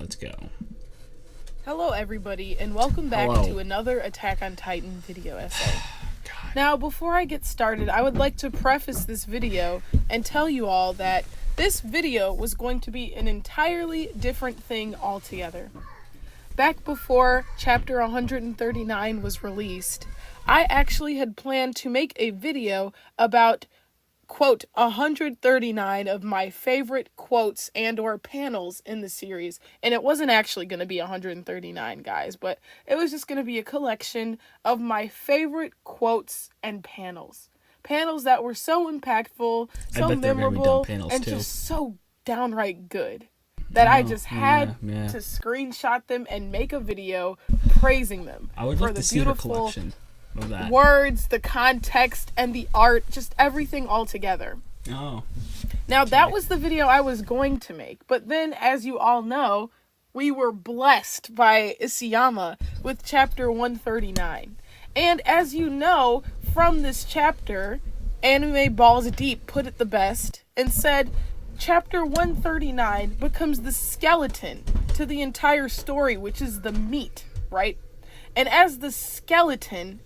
let's go. Hello everybody, and welcome back Hello. to another Attack on Titan video essay. God. Now, before I get started, I would like to preface this video and tell you all that this video was going to be an entirely different thing altogether. Back before chapter 139 was released, I actually had planned to make a video about quote 139 of my favorite quotes and or panels in the series, and it wasn't actually going to be 139, guys, but it was just going to be a collection of my favorite quotes and panels that were so impactful, so memorable, and too. just so downright good that I just had to screenshot them and make a video praising them I would for love the to see the beautiful collection of that. words, the context, and the art, just everything all together. Oh. Now, that was the video I was going to make, but then, as you all know, we were blessed by Isayama with chapter 139. And as you know, from this chapter, Anime Balls Deep put it the best and said, chapter 139 becomes the skeleton to the entire story, which is the meat, right? And as the skeleton,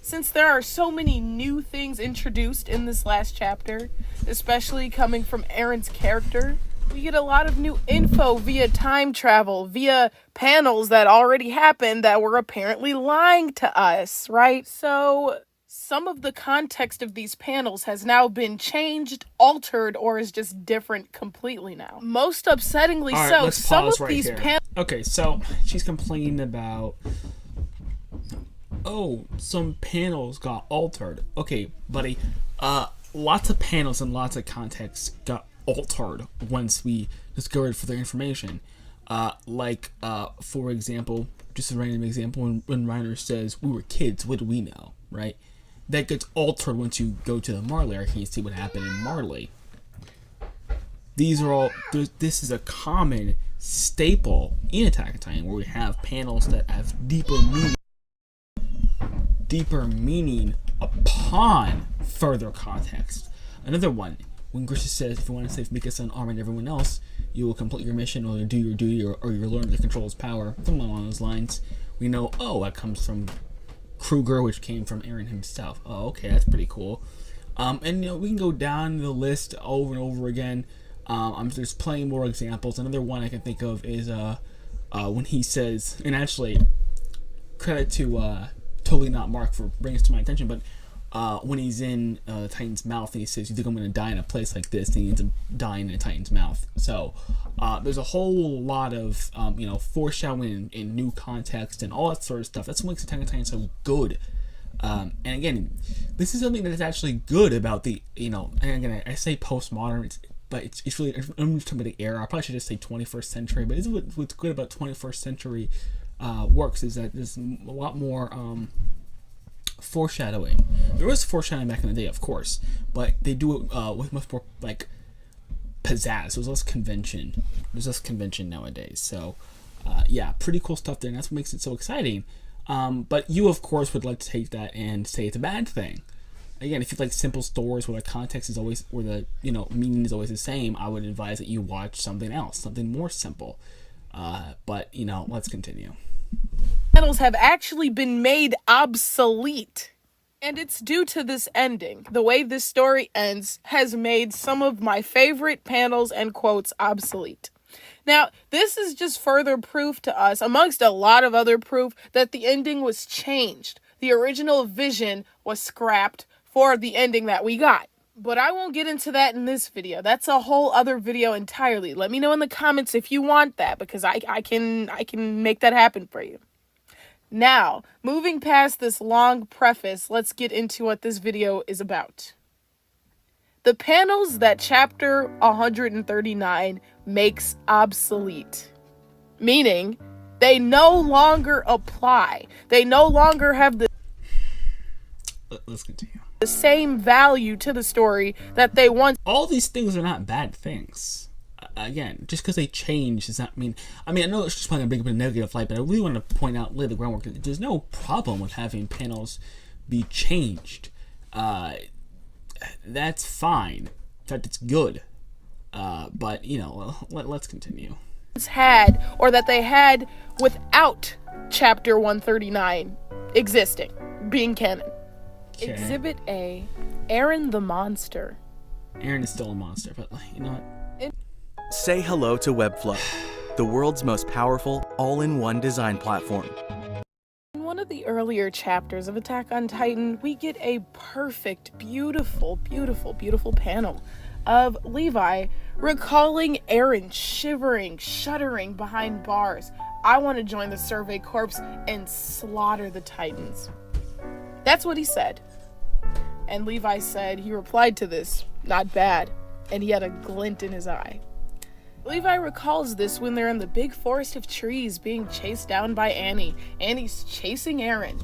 since there are so many new things introduced in this last chapter, especially coming from Aaron's character, we get a lot of new info via time travel, via panels that already happened that were apparently lying to us, right? So some of the context of these panels has now been changed, altered, or is just different completely now. Most upsettingly All right, so, let's some pause of right these here. panels... Okay, so she's complaining about, oh, some panels got altered. Okay, buddy, lots of panels and lots of context got altered once we discovered further information. For example, just a random example, when Reiner says, we were kids, what do we know, right? That gets altered once you go to the Marley arc and you see what happened in Marley. These are all, this is a common staple in Attack on Titan, where we have panels that have deeper meaning upon further context. Another one, when Grisha says, if you want to save Mikasa-san, Armin, and everyone else, you will complete your mission, or do your duty, or you'll learn to control his power, something along those lines. We know, oh, that comes from Kruger, which came from Aaron himself. Oh, okay, that's pretty cool. And we can go down the list over and over again. I'm just playing more examples. Another one I can think of is when he says, and actually, credit to totally not Mark for bringing this to my attention, but when he's in Titan's mouth and he says, you think I'm going to die in a place like this, and he ends up dying in a Titan's mouth. So there's a whole lot of foreshadowing in new context and all that sort of stuff. That's what makes Attack on Titan so good. And again, this is something that is actually good about the, and again, I say postmodern, but it's really, I'm just talking about the era. I probably should just say 21st century, but this is what's good about 21st century works, is that there's a lot more foreshadowing. There was foreshadowing back in the day, of course, but they do it with much more like pizzazz. There's less convention. There's less convention nowadays. So yeah, pretty cool stuff there, and that's what makes it so exciting. But you, of course, would like to take that and say it's a bad thing. Again, if you like simple stories where the context is always, where the meaning is always the same, I would advise that you watch something else, something more simple. But let's continue. Panels have actually been made obsolete. And it's due to this ending. The way this story ends has made some of my favorite panels and quotes obsolete. Now, this is just further proof to us, amongst a lot of other proof, that the ending was changed. The original vision was scrapped for the ending that we got. But I won't get into that in this video. That's a whole other video entirely. Let me know in the comments if you want that, because I can make that happen for you. Now, moving past this long preface, let's get into what this video is about. The panels that chapter 139 makes obsolete, meaning they no longer apply. They no longer have the Let's continue. The same value to the story that they once. All these things are not bad things. Again, just because they change does not mean. I know it's just probably going to bring up a negative light, but I really want to point out, lay the groundwork. There's no problem with having panels be changed. That's fine. In fact, it's good. But let's continue. had, or that they had without chapter 139 existing, being canon. Okay. Exhibit A, Aaron the Monster. Aaron is still a monster, but you know what? Say hello to Webflow, the world's most powerful all-in-one design platform. In one of the earlier chapters of Attack on Titan, we get a perfect, beautiful, beautiful, beautiful panel of Levi recalling Aaron shivering, shuddering behind bars. I want to join the Survey Corps and slaughter the Titans. That's what he said. And Levi said he replied to this, not bad, and he had a glint in his eye. Levi recalls this when they're in the big forest of trees being chased down by Annie. Annie's chasing Aaron.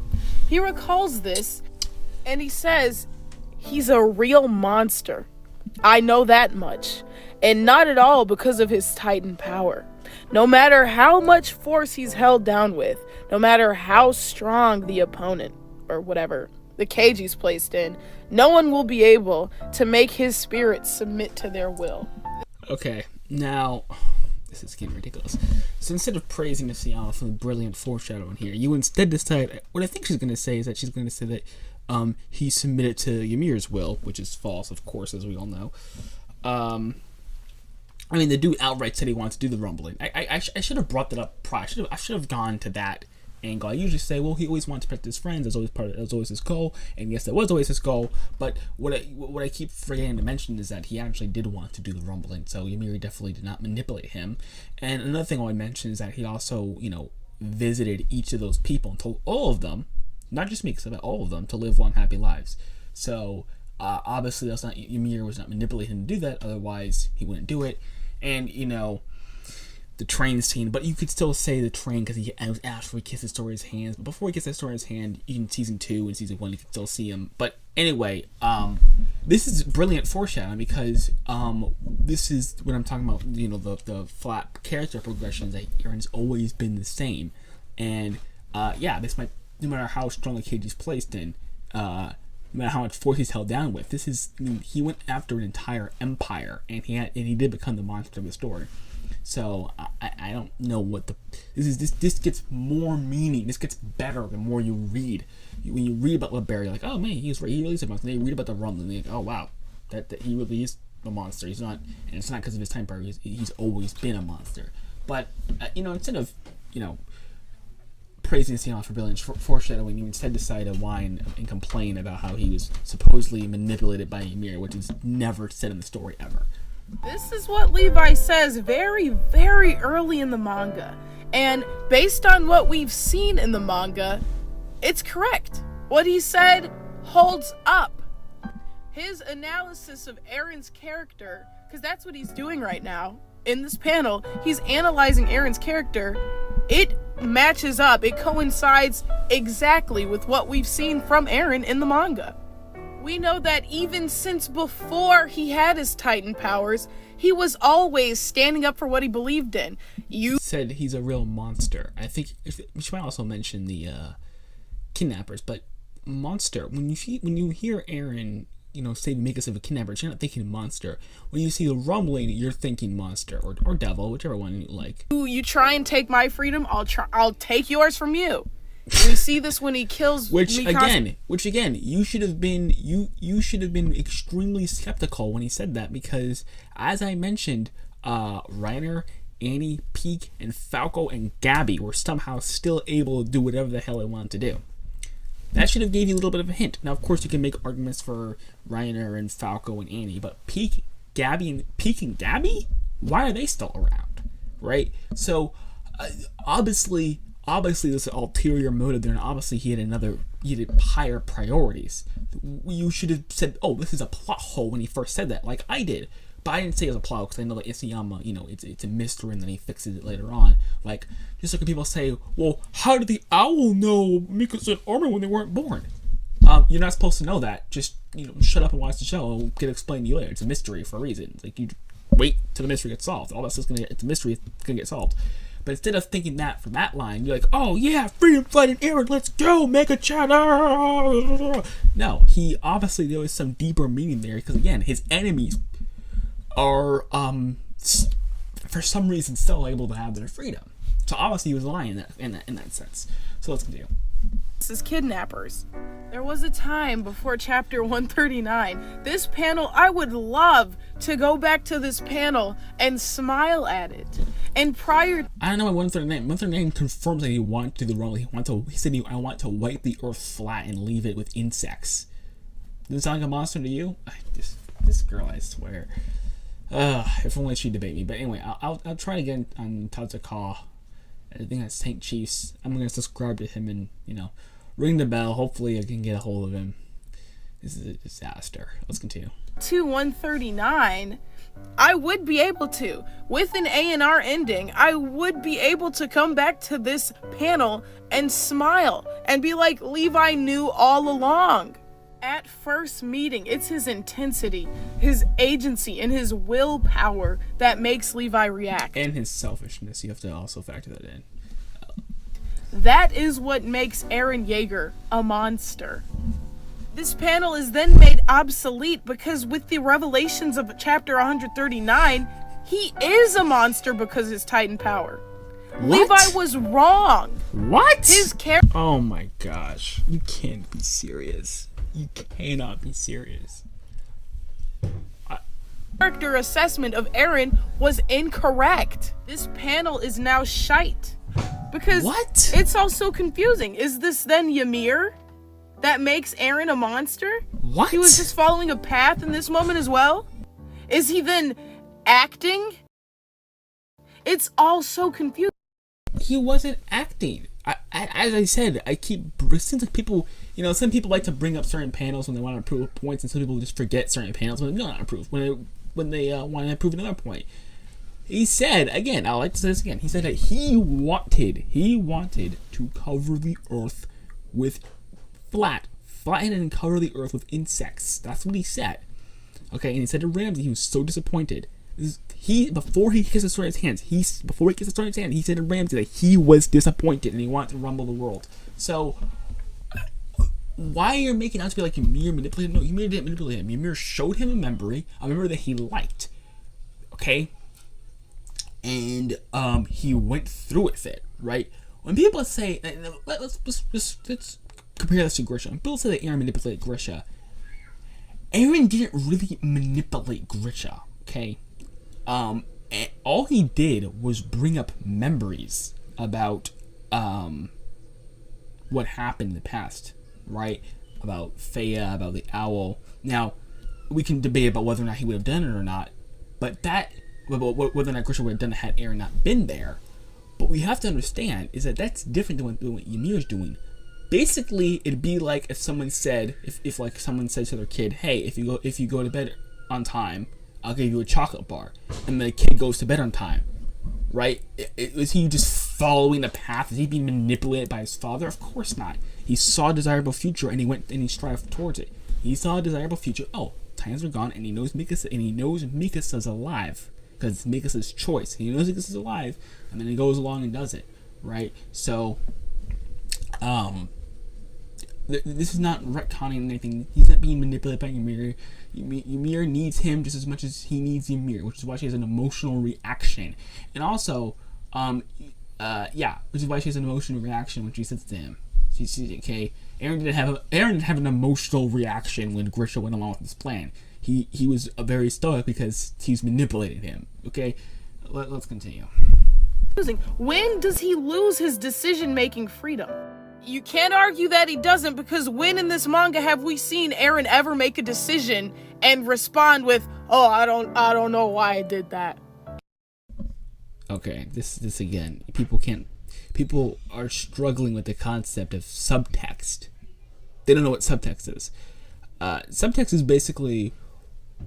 He recalls this, and he says, he's a real monster. I know that much, and not at all because of his Titan power. No matter how much force he's held down with, no matter how strong the opponent, or whatever, the cage he's placed in, no one will be able to make his spirit submit to their will. Okay, now, this is getting ridiculous. So instead of praising Isayama for the brilliant foreshadowing here, you instead decide, what I think she's going to say is that she's going to say that he submitted to Ymir's will, which is false, of course, as we all know. I mean, the dude outright said he wanted to do the rumbling. I should have brought that up prior. I should have gone to that angle. I usually say, well, he always wanted to protect his friends. That's always his goal. And yes, that was always his goal. But what I keep forgetting to mention is that he actually did want to do the rumbling. So Ymir definitely did not manipulate him. And another thing I would mention is that he also, visited each of those people and told all of them, not just Mikasa, but all of them, to live long, happy lives. So obviously, Ymir was not manipulating him to do that. Otherwise, he wouldn't do it. And the train scene, but you could still say the train because he was asked for he kissed his story's hands. But before he gets that story's hand, in season 2 and season 1, you can still see him. But anyway, this is brilliant foreshadowing because this is when I'm talking about the flat character progressions that Aaron's always been the same, and this might, no matter how strong the cage is placed in, no matter how much force he's held down with, he went after an entire empire, and he did become the monster of the story. So I don't know what this gets more meaning. This gets better the more you read. When you read about LeBerry, you're like, oh man, he really is a monster. Then you read about the rumbling, you're like, oh wow, that he really is a monster. He's not, and it's not because of his time power. He's always been a monster. But instead of praising Sion for brilliant foreshadowing, you instead decide to whine and complain about how he was supposedly manipulated by Ymir, which is never said in the story ever. This is what Levi says very, very early in the manga. And based on what we've seen in the manga, it's correct. What he said holds up. His analysis of Aaron's character, because that's what he's doing right now in this panel, he's analyzing Aaron's character. It matches up. It coincides exactly with what we've seen from Aaron in the manga. We know that even since before he had his Titan powers, he was always standing up for what he believed in. You said he's a real monster. I think we should also mention the kidnappers, but monster. When you hear Aaron, say Mikasa of a kidnapper, you're not thinking monster. When you see the rumbling, you're thinking monster or devil, whichever one you like. You try and take my freedom, I'll take yours from you. We see this when he kills Mikasa. Which again, you should have been extremely skeptical when he said that, because as I mentioned, Reiner, Annie, Peak, and Falco and Gabby were somehow still able to do whatever the hell they wanted to do. That should have gave you a little bit of a hint. Now, of course, you can make arguments for Reiner and Falco and Annie, but Peak, and Gabby, why are they still around, right? So, obviously there's an ulterior motive there, and obviously he had higher priorities. You should have said, oh, this is a plot hole when he first said that, like I did. But I didn't say it was a plot hole because I know that Isayama, it's a mystery, and then he fixes it later on. Like, just like when people say, well, how did the owl know Mikasa and Armin when they weren't born? You're not supposed to know that. Just, shut up and watch the show. It'll get explained to you later. It's a mystery for a reason. It's like, you wait till the mystery gets solved. All that stuff's it's a mystery, it's gonna get solved. But instead of thinking that from that line, you're like, oh yeah, freedom fighting Aaron, let's go, make a channel. No, there was some deeper meaning there, because again, his enemies are for some reason still able to have their freedom. So obviously he was lying in that sense. So let's continue. This is kidnappers. There was a time before chapter 139. This panel, I would love to go back to this panel and smile at it. And prior, I don't know what 139 confirms that he wanted to do the wrong. He said I want to wipe the earth flat and leave it with insects. Does it sound like a monster to you? This girl, I swear. If only she'd debate me. But anyway, I'll try to get on Tad's call. I think that's St. Chiefs. I'm gonna subscribe to him and ring the bell. Hopefully I can get a hold of him. This is a disaster. Let's continue. to 139, I would be able to. With an A&R ending, I would be able to come back to this panel and smile and be like, Levi knew all along. At first meeting, it's his intensity, his agency, and his willpower that makes Levi react. And his selfishness. You have to also factor that in. That is what makes Eren Yeager a monster. This panel is then made obsolete because with the revelations of chapter 139, he is a monster because of his Titan power. What? Levi was wrong. What? His character. Oh my gosh. You can't be serious. You cannot be serious. Character assessment of Eren was incorrect. This panel is now shite. Because what? It's all so confusing. Is this then Ymir that makes Eren a monster? What? He was just following a path in this moment as well? Is he then acting? It's all so confusing. He wasn't acting. As I said, it seems like people, some people like to bring up certain panels when they want to prove points, and some people just forget certain panels when they don't want to prove, when they want to prove another point. He said, again, I like to say this again, he said that he wanted to cover the earth with flatten and cover the earth with insects. That's what he said. Okay, and he said to Ramsey he was so disappointed. Before he kissed the sword in his hands, he said to Ramsey that he was disappointed and he wanted to rumble the world. So, why you're making out to be like Ymir manipulated? No, Ymir didn't manipulate him. Ymir showed him a memory that he liked. Okay? And he went through with it, right? When people say, let's compare this to Grisha. When people say that Eren manipulated Grisha, Eren didn't really manipulate Grisha, okay? And all he did was bring up memories about what happened in the past, right? About Feia, about the owl. Now, we can debate about whether or not he would have done it or not, but whether or not Grisha would have done it had Eren not been there. But we have to understand is that that's different than what Ymir's doing. Basically, it'd be like if someone said, if like someone said to their kid, "Hey, if you go to bed on time, I'll give you a chocolate bar," and the kid goes to bed on time, right? Was he just following the path? Is he being manipulated by his father? Of course not. He saw a desirable future and he went and he strived towards it. He saw a desirable future. Oh, Titans are gone, and he knows Mikasa's alive because it's Mikasa's choice. He knows Mikasa's alive, and then he goes along and does it, right? So, this is not retconning anything. He's not being manipulated by Ymir. Ymir needs him just as much as he needs Ymir, which is why she has an emotional reaction. And also, which is why she has an emotional reaction when she says to him. She's okay. Eren didn't have an emotional reaction when Grisha went along with his plan. He was very stoic because he's manipulating him. Okay, let's continue. When does he lose his decision-making freedom? You can't argue that he doesn't, because when in this manga have we seen Eren ever make a decision and respond with, "Oh, I don't know why I did that." Okay, this again. People are struggling with the concept of subtext. They don't know what subtext is. Subtext is basically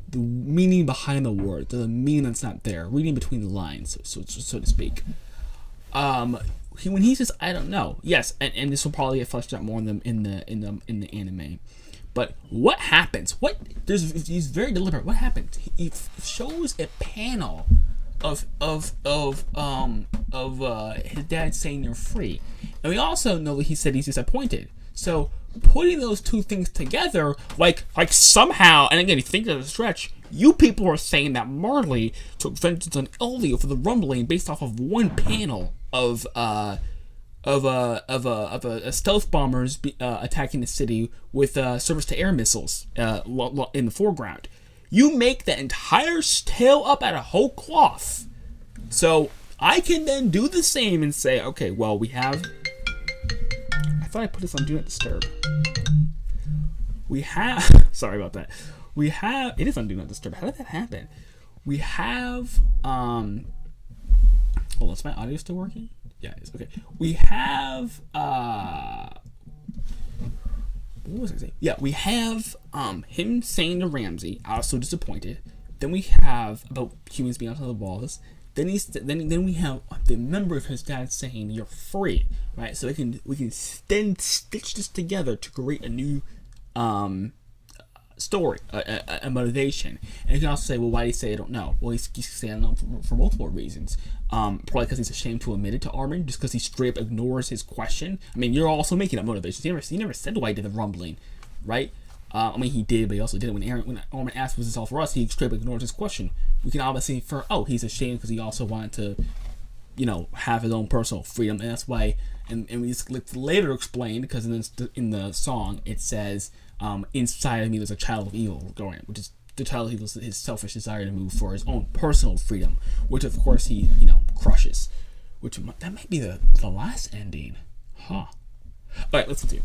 the meaning behind the word, the meaning that's not there, reading between the lines, so to speak. When he says "I don't know," yes, and this will probably get fleshed out more in the anime. But what happens? He's very deliberate. What happens? He shows a panel of his dad saying you're free, and we also know that he said he's disappointed. So putting those two things together, like somehow, and again, you think of the stretch, You people are saying that Marley took vengeance on Elio for the rumbling based off of one panel of stealth bombers attacking the city with surface to air missiles in the foreground. You make that entire tale up out of whole cloth. So I can then do the same and say, okay, well, we have. I thought I put this on Do Not Disturb. We have. Sorry about that. We have. It is on Do Not Disturb. How did that happen? We have. Hold on, is my audio still working? Yeah, it is. Okay. We have. What was I saying? Yeah, we have him saying to Ramsey, "I was so disappointed." Then we have about humans being outside the walls. Then we have the member of his dad saying, "You're free," right? So we can then stitch this together to create a new story, a motivation. And you can also say, well, why did he say I don't know? Well, he's saying I don't know for multiple reasons. Probably because he's ashamed to admit it to Armin, just because he straight up ignores his question. I mean, you're also making up motivations. He never said why he did the rumbling, right? I mean, he did, but he also did it when Armin asked, was this all for us? He straight up ignored his question. We can obviously infer, he's ashamed because he also wanted to, have his own personal freedom, and that's why. And we just later explained, because in the song it says, inside of me there's a child of evil growing, which is the child of evil is his selfish desire to move for his own personal freedom, which of course he crushes. Which that might be the last ending, huh? All right, let's continue.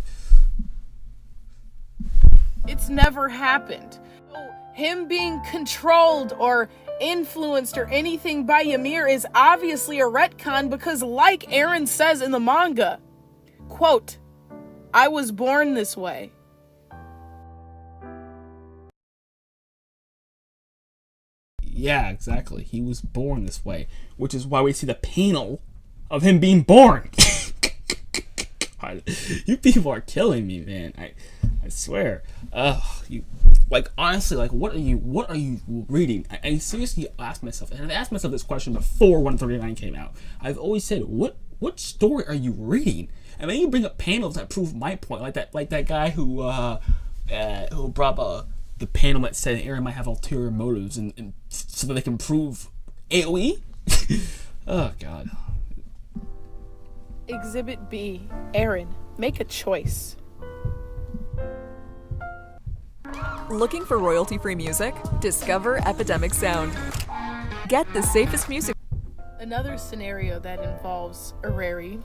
It's never happened. Him being controlled or influenced or anything by Ymir is obviously a retcon because, like Eren says in the manga, quote, "I was born this way." Yeah, exactly. He was born this way, which is why we see the panel of him being born. You people are killing me, man. I swear. Honestly, what are you reading? I seriously asked myself, and I've asked myself this question before 139 came out. I've always said, what story are you reading? And then you bring up panels that prove my point, like that guy who brought up the panel that said Eren might have ulterior motives and so that they can prove AoE. Oh God. Exhibit B. Eren, make a choice. Looking for royalty-free music? Discover Epidemic Sound. Get the safest music. Another scenario that involves Arari,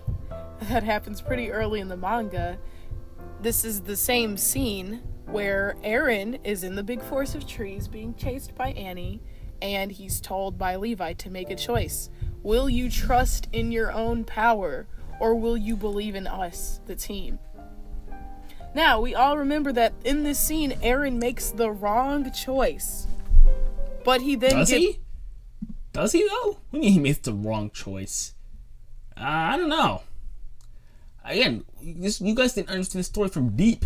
that happens pretty early in the manga. This is the same scene where Eren is in the big forest of trees being chased by Annie, and he's told by Levi to make a choice. Will you trust in your own power, or will you believe in us, the team? Now, we all remember that in this scene, Eren makes the wrong choice. But he then he? Does he, though? What do you mean he makes the wrong choice? I don't know. Again, you guys didn't understand the story from deep.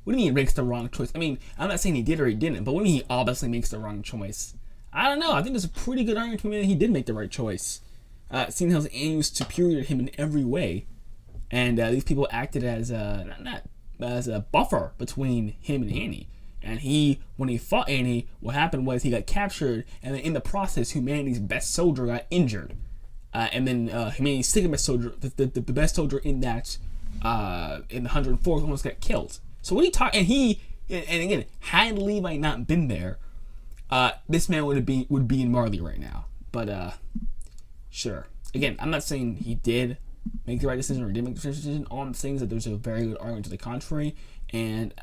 What do you mean he makes the wrong choice? I mean, I'm not saying he did or he didn't, but what do you mean he obviously makes the wrong choice? I don't know. I think there's a pretty good argument to me that he did make the right choice. Seeing how Annie was superior to him in every way. And these people acted as as a buffer between him and Annie. And when he fought Annie, what happened was he got captured, and then in the process, humanity's best soldier got injured. And then humanity's second best soldier, the best soldier in that, in the 104th, almost got killed. So what he talk, and again, had Levi not been there, this man would be in Marley right now. But sure. Again, I'm not saying he did make the right decision or didn't make the right decision. All I'm saying is that there's a very good argument to the contrary, and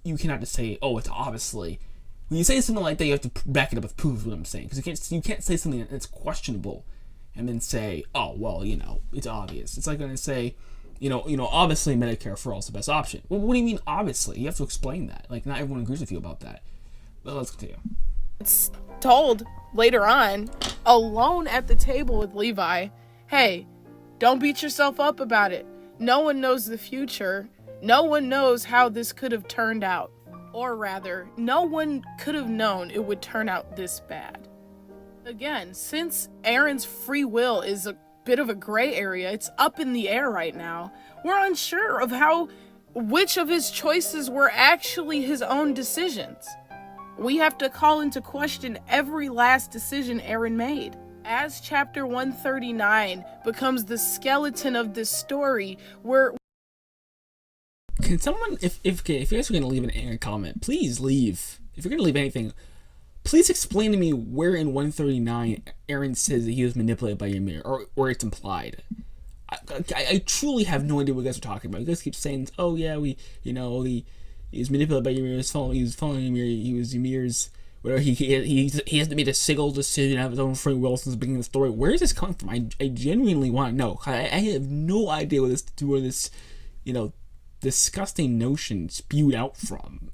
you cannot just say, it's obviously. When you say something like that, you have to back it up with proof. What I'm saying, because you can't say something that's questionable and then say, it's obvious. It's like when I say, obviously Medicare for all is the best option. Well, what do you mean obviously? You have to explain that. Like, not everyone agrees with you about that. But let's continue. It's told later on, alone at the table with Levi, hey, don't beat yourself up about it. No one knows the future. No one knows how this could have turned out. Or rather, no one could have known it would turn out this bad. Again, since Eren's free will is a bit of a gray area, it's up in the air right now, we're unsure of which of his choices were actually his own decisions. We have to call into question every last decision Eren made. As chapter 139 becomes the skeleton of this story, Can someone, if you guys are going to leave an comment, please leave. If you're going to leave anything, please explain to me where in 139 Eren says that he was manipulated by Ymir, or it's implied. I truly have no idea what you guys are talking about. You guys keep saying, oh yeah, he was manipulated by Ymir, he was following Ymir, he was Ymir's, whatever, he hasn't made a single decision of his own free will since the beginning of the story. Where is this coming from? I genuinely want to know. I have no idea where this disgusting notion spewed out from.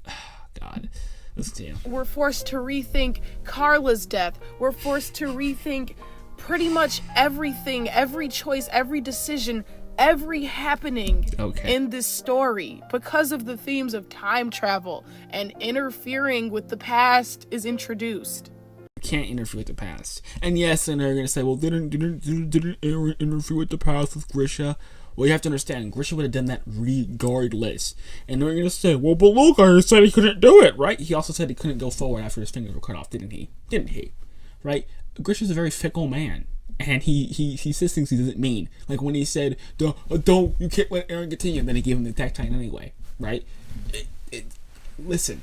God. Let's see. We're forced to rethink Carla's death. We're forced to rethink pretty much everything, every choice, every decision, every happening in this story because of the themes of time travel and interfering with the past is introduced. Can't interfere with the past. And yes, and they're gonna say, well, didn't Eren interfere with the past with Grisha? Well, you have to understand, Grisha would have done that regardless. And they're gonna say, well, but Luke said he couldn't do it, right? He also said he couldn't go forward after his fingers were cut off, didn't he? Right? Grisha's a very fickle man. And he says things he doesn't mean. Like when he said, you can't let Eren get to you, and then he gave him the tactine anyway, right? Listen.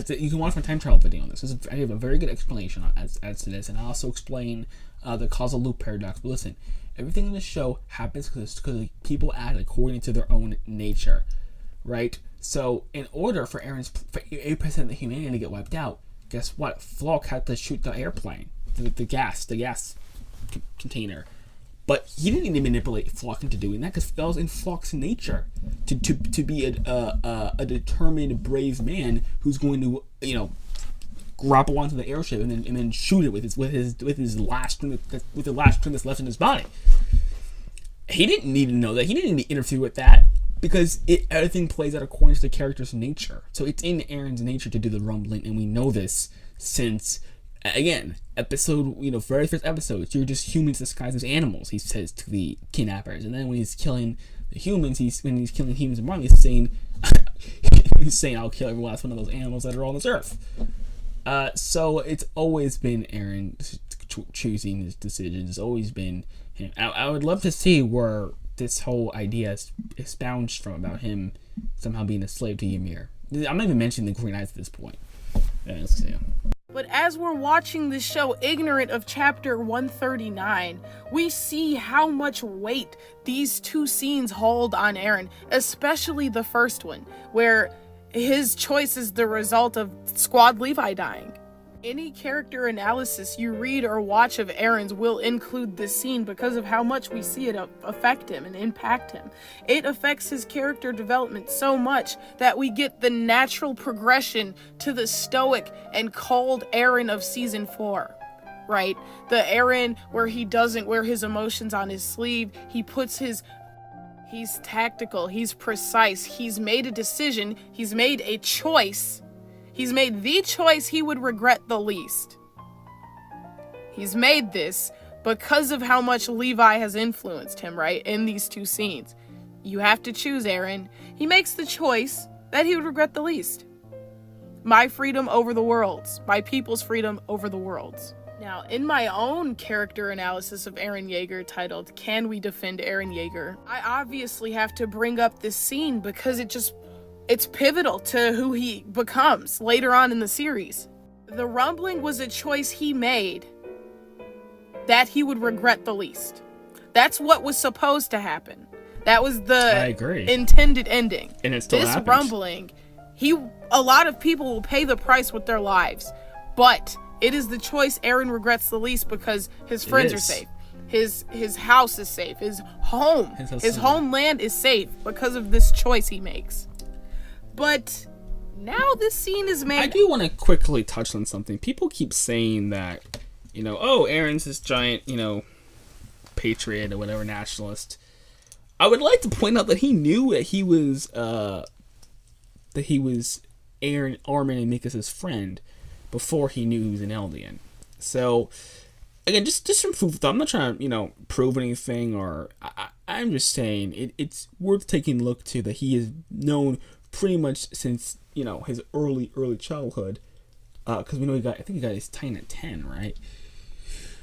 You can watch my time travel video on this. I have a very good explanation as to this, and I also explain the causal loop paradox. But listen, everything in the show happens because people act according to their own nature, right? So in order for 8% of the humanity to get wiped out, guess what? Flock had to shoot the airplane, the gas container. But he didn't even manipulate Flock into doing that because that was in Flock's nature to be a determined, brave man who's going to grapple onto the airship and then shoot it with his last string that's left in his body. He didn't need to know that. He didn't need to interfere with that because everything plays out according to the character's nature. So it's in Eren's nature to do the rumbling, and we know this since. Again, very first episode, you're just humans disguised as animals, he says to the kidnappers. And then when he's killing the humans, when he's killing humans and Marley, he's saying, I'll kill every last one of those animals that are on this earth. So it's always been Eren choosing his decisions. It's always been him. I would love to see where this whole idea is expunged from about him somehow being a slave to Ymir. I'm not even mentioning the Green Eyes at this point. Let's see. But as we're watching this show, ignorant of chapter 139, we see how much weight these two scenes hold on Eren, especially the first one, where his choice is the result of Squad Levi dying. Any character analysis you read or watch of Eren's will include this scene because of how much we see it affect him and impact him. It affects his character development so much that we get the natural progression to the stoic and cold Eren of season 4. Right? The Eren where he doesn't wear his emotions on his sleeve. He's tactical, he's precise, he's made a decision, he's made a choice. He's made the choice he would regret the least. He's made this because of how much Levi has influenced him, right? In these two scenes. You have to choose, Eren. He makes the choice that he would regret the least. My freedom over the world's. My people's freedom over the world's. Now, in my own character analysis of Eren Yeager titled, Can We Defend Eren Yeager? I obviously have to bring up this scene because it's pivotal to who he becomes later on in the series. The rumbling was a choice he made that he would regret the least. That's what was supposed to happen. That was the intended ending. And it still happens. This rumbling, a lot of people will pay the price with their lives, but it is the choice Eren regrets the least because his friends are safe. His house is safe. His homeland is safe because of this choice he makes. But now this scene is made. I do want to quickly touch on something. People keep saying that, Eren's this giant, patriot or whatever, nationalist. I would like to point out that he knew that he was Eren, Armin, and Mikas's friend before he knew he was an Eldian. So, again, just some food for thought. I'm not trying to, prove anything, or I'm just saying it's worth taking a look to that he is known pretty much since, his early childhood, because we know I think he got his Titan at 10, right?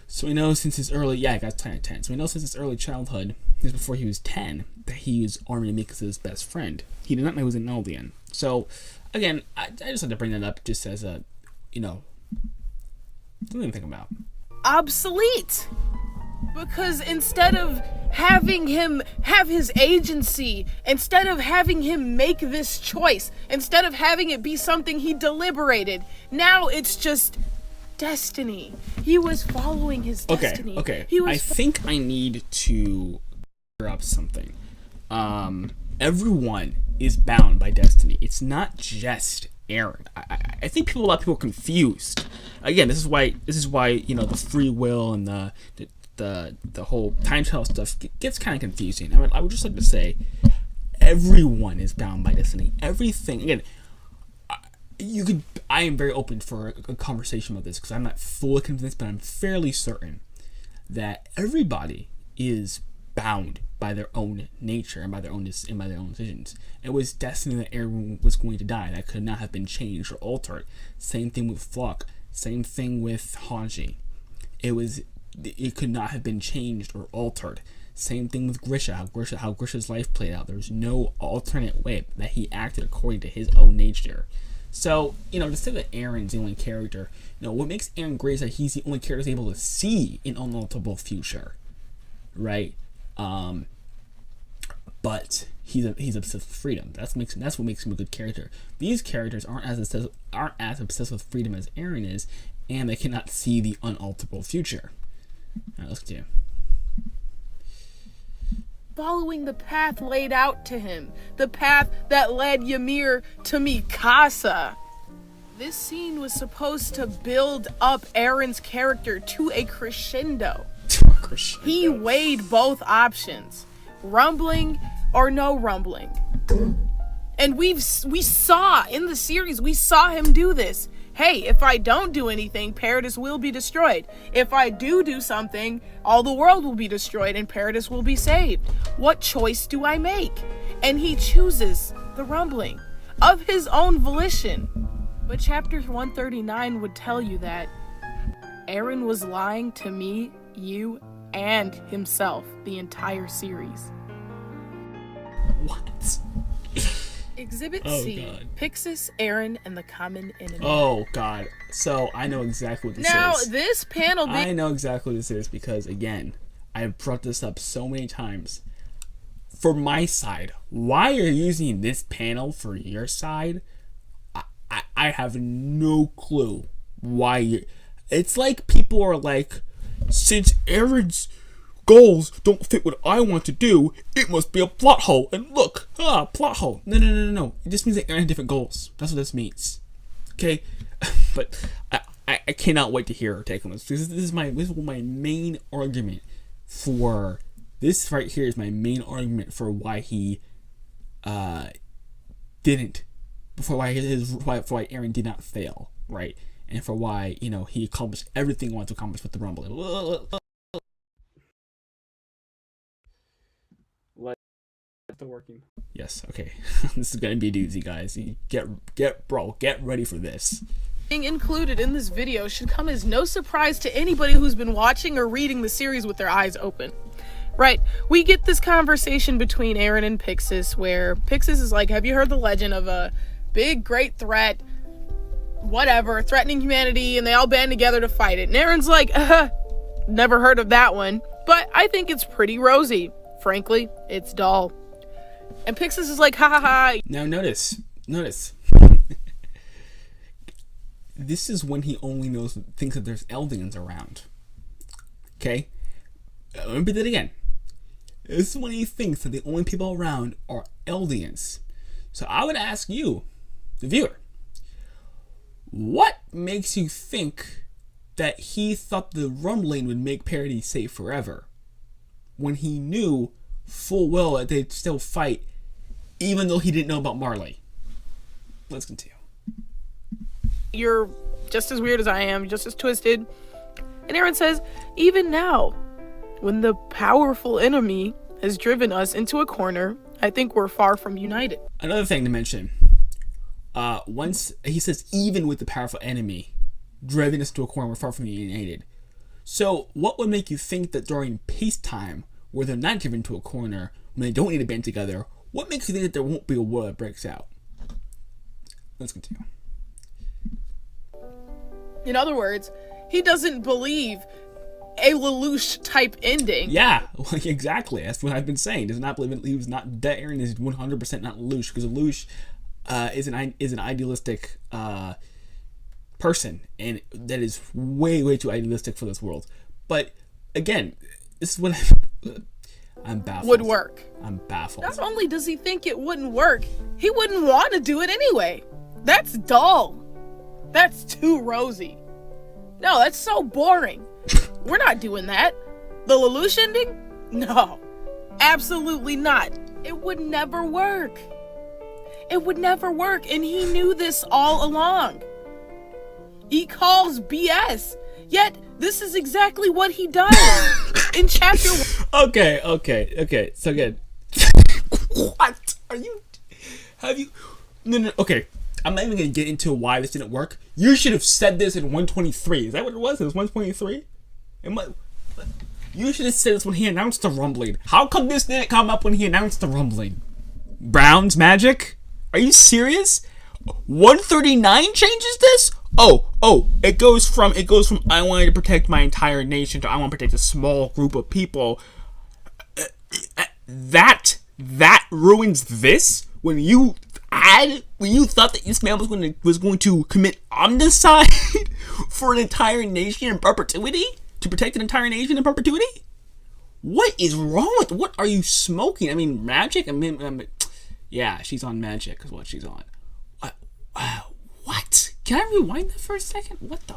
So we know since his early, he got Titan at 10. So we know since his early childhood, just before he was 10, that he was Armin Amicus' best friend. He did not know he was an Eldian. So, again, I just had to bring that up just as a, something to think about. Obsolete! Because instead of having him have his agency, instead of having him make this choice, instead of having it be something he deliberated, now it's just destiny. He was following his destiny. Okay. I think I need to clear up something. Everyone is bound by destiny. It's not just Eren. I think a lot of people are confused. Again, this is why the free will and the whole time travel stuff gets kind of confusing. I would just like to say, everyone is bound by destiny. Everything. Again, I am very open for a conversation about this because I'm not fully convinced, but I'm fairly certain that everybody is bound by their own nature and by their own decisions. It was destiny that Eren was going to die. That could not have been changed or altered. Same thing with Flock. Same thing with Hanji. It could not have been changed or altered. Same thing with Grisha. How Grisha's life played out. There's no alternate way that he acted according to his own nature. So, to say that Eren's the only character, what makes Eren great is that he's the only character that's able to see an unalterable future, right? But he's obsessed with freedom. That's what makes him a good character. These characters aren't as obsessed with freedom as Eren is, and they cannot see the unalterable future. All right, let's continue. Following the path laid out to him, the path that led Ymir to Mikasa. This scene was supposed to build up Eren's character to a crescendo. He weighed both options, rumbling or no rumbling. And we saw in the series, we saw him do this. Hey, if I don't do anything, Paradis will be destroyed. If I do something, all the world will be destroyed and Paradis will be saved. What choice do I make? And he chooses the rumbling of his own volition. But chapter 139 would tell you that Eren was lying to me, you, and himself the entire series. What? Exhibit C, God. Pixis, Eren, and the Common Enemy. Oh, God. So, I know exactly what this is. Now, this panel... I know exactly what this is because, again, I've brought this up so many times. For my side, why you're using this panel for your side, I have no clue why you're... It's like people are like, since Eren's goals don't fit what I want to do, it must be a plot hole. And look, plot hole. No. It just means that Eren had different goals. That's what this means. Okay? But I cannot wait to hear her take on this. This is my main argument for this right here is my main argument for why he didn't. For why Eren did not fail, right? And for why, he accomplished everything he wanted to accomplish with the Rumble. Working. Yes, okay. This is gonna be a doozy, guys. Get ready for this. Being included in this video should come as no surprise to anybody who's been watching or reading the series with their eyes open. Right, we get this conversation between Eren and Pixis where Pixis is like, have you heard the legend of a big, great threat, whatever, threatening humanity, and they all band together to fight it. And Eren's like, never heard of that one, but I think it's pretty rosy. Frankly, it's dull. And Pixis is like, ha ha ha. Now notice. This is when he only thinks that there's Eldians around. Okay? Let me repeat that again. This is when he thinks that the only people around are Eldians. So I would ask you, the viewer, what makes you think that he thought the rumbling would make Paradis safe forever when he knew full well that they'd still fight even though he didn't know about Marley? Let's continue. You're just as weird as I am, just as twisted. And Eren says, even now, when the powerful enemy has driven us into a corner, I think we're far from united. Another thing to mention. Once he says, even with the powerful enemy driving us to a corner, we're far from united. So, what would make you think that during peacetime, where they're not driven to a corner, when they don't need to band together, what makes you think that there won't be a war that breaks out? Let's continue. In other words, he doesn't believe a Lelouch type ending. Yeah, exactly. That's what I've been saying. Does not believe in. He was not. That Aaron is 100% not Lelouch, because Lelouch is an idealistic person, and that is way too idealistic for this world. But again, this is what I'm baffled. Would work. I'm baffled. Not only does he think it wouldn't work, he wouldn't want to do it anyway. That's dull. That's too rosy. No, that's so boring. We're not doing that. The Lelouch ending? No, absolutely not. It would never work. It would never work, and he knew this all along. He calls BS, yet this is exactly what he does in chapter 1. Okay. So again, what are you? Have you? No. Okay, I'm not even gonna get into why this didn't work. You should have said this in 123. Is that what it was? It was 123. You should have said this when he announced the rumbling. How come this didn't come up when he announced the rumbling? Brown's magic? Are you serious? 139 changes this? Oh, it goes from I wanted to protect my entire nation to I want to protect a small group of people. That ruins this? When you thought that this man was going to commit omnicide for an entire nation in perpetuity? To protect an entire nation in perpetuity? What is wrong with? What are you smoking? I mean, magic? Yeah, she's on magic is what she's on. What? Can I rewind that for a second? What the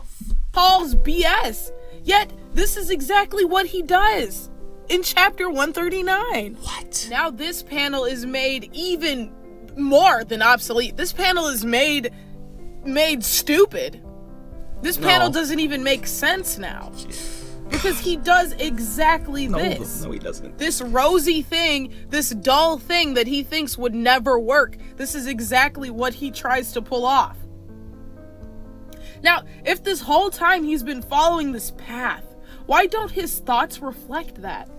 Paul's BS. Yet, this is exactly what he does in chapter 139. What? Now this panel is made even more than obsolete. This panel is made stupid. This panel doesn't even make sense now. Because he does exactly this. No, he doesn't. This rosy thing, this dull thing that he thinks would never work. This is exactly what he tries to pull off. Now, if this whole time he's been following this path, why don't his thoughts reflect that?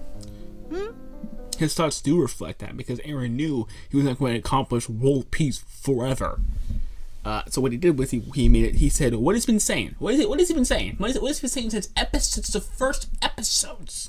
His thoughts do reflect that, because Aaron knew he was not going to accomplish world peace forever. So what he did was he said, what has he been saying? What has he been saying? What has he been saying since the first episodes?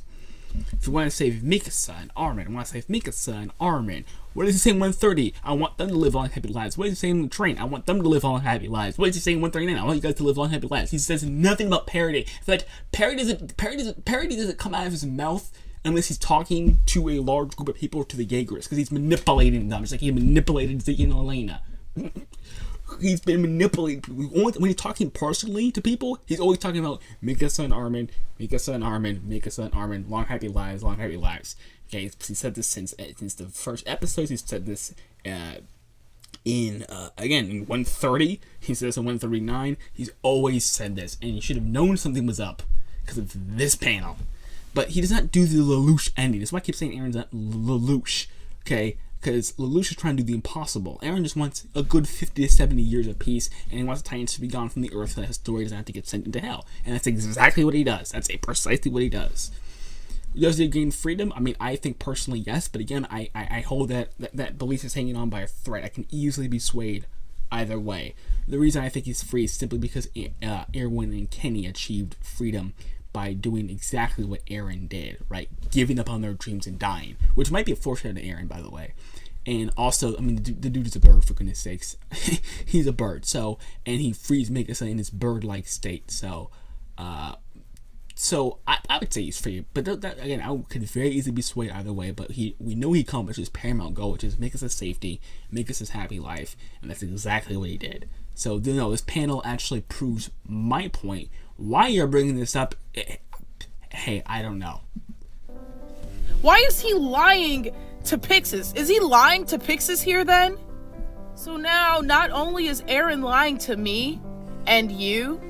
If you want to save Mikasa and Armin, what does he say in 130? I want them to live long happy lives. What does he say in the train? I want them to live long happy lives. What does he say in 139? I want you guys to live long happy lives. He says nothing about parody. In fact, parody doesn't come out of his mouth unless he's talking to a large group of people, to the Jaegers, because he's manipulating them. It's like he manipulated Ziggy and Elena. He's been manipulating people. When he's talking personally to people, he's always talking about Mikasa and Armin, long happy lives. Okay, he said this since the first episodes. He's said this in 130. He says in 139. He's always said this, and you should have known something was up because of this panel. But he does not do the Lelouch ending. That's why I keep saying Aaron's not Lelouch. Okay. Because Lelouch is trying to do the impossible. Aaron just wants a good 50 to 70 years of peace, and he wants the Titans to be gone from the earth so that his story doesn't have to get sent into hell. And that's exactly what he does. That's precisely what he does. Does he gain freedom? I mean, I think personally, yes. But again, I hold that belief is hanging on by a thread. I can easily be swayed either way. The reason I think he's free is simply because Erwin and Kenny achieved freedom by doing exactly what Aaron did, right? Giving up on their dreams and dying, which might be a foreshadow to Aaron, by the way. And also, I mean, the dude is a bird, for goodness sakes. He's a bird, and he frees Mikasa in his bird-like state, so I would say he's free, but again, I could very easily be swayed either way, but we know he accomplished his paramount goal, which is Mikasa's safety, Mikasa's happy life, and that's exactly what he did. So, this panel actually proves my point. Why you're bringing this up, hey, I don't know. Why is he lying to Pixis? Is he lying to Pixis here then? So now, not only is Aaron lying to me, and you,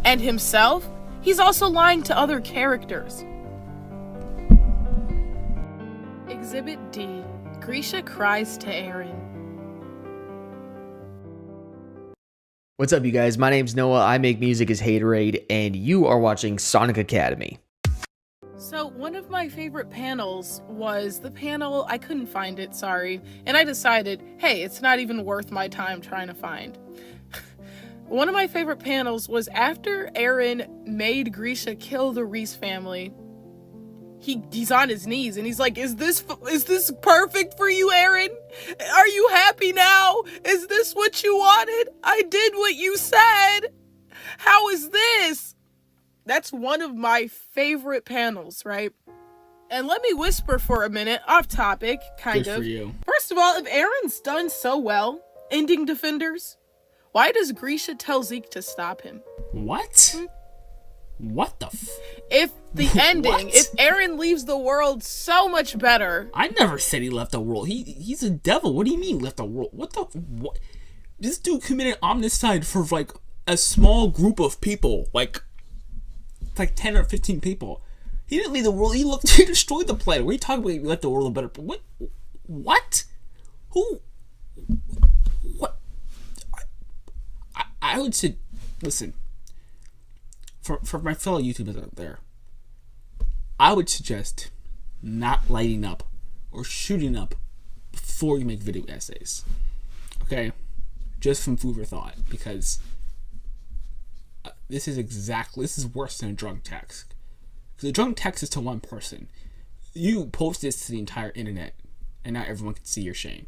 and himself, he's also lying to other characters. Exhibit D, Grisha cries to Eren. What's up, you guys? My name's Noah. I make music as Haterade, and you are watching Sonic Academy. So one of my favorite panels was the panel, I couldn't find it, sorry, and I decided, hey, it's not even worth my time trying to find. One of my favorite panels was after Eren made Grisha kill the Reese family. He's on his knees and he's like, is this perfect for you, Eren? Are you happy now? Is this what you wanted? I did what you said. How is this? That's one of my favorite panels, right? And let me whisper for a minute, off topic, kind Good of. for you. First of all, if Eren's done so well ending Defenders, why does Grisha tell Zeke to stop him? What? What the If the ending, What? if Eren leaves the world so much better. I never said he left the world. He's a devil. What do you mean left the world? What? This dude committed omnicide for like a small group of people, like 10 or 15 people. He didn't leave the world. He destroyed the planet. What are you talking about? He left the world a better. What? Who? What? I would say, listen. For my fellow YouTubers out there, I would suggest not lighting up or shooting up before you make video essays. Okay? Just from food for thought, because this is worse than a drunk text. Because a drunk text is to one person. You post this to the entire internet, and now everyone can see your shame.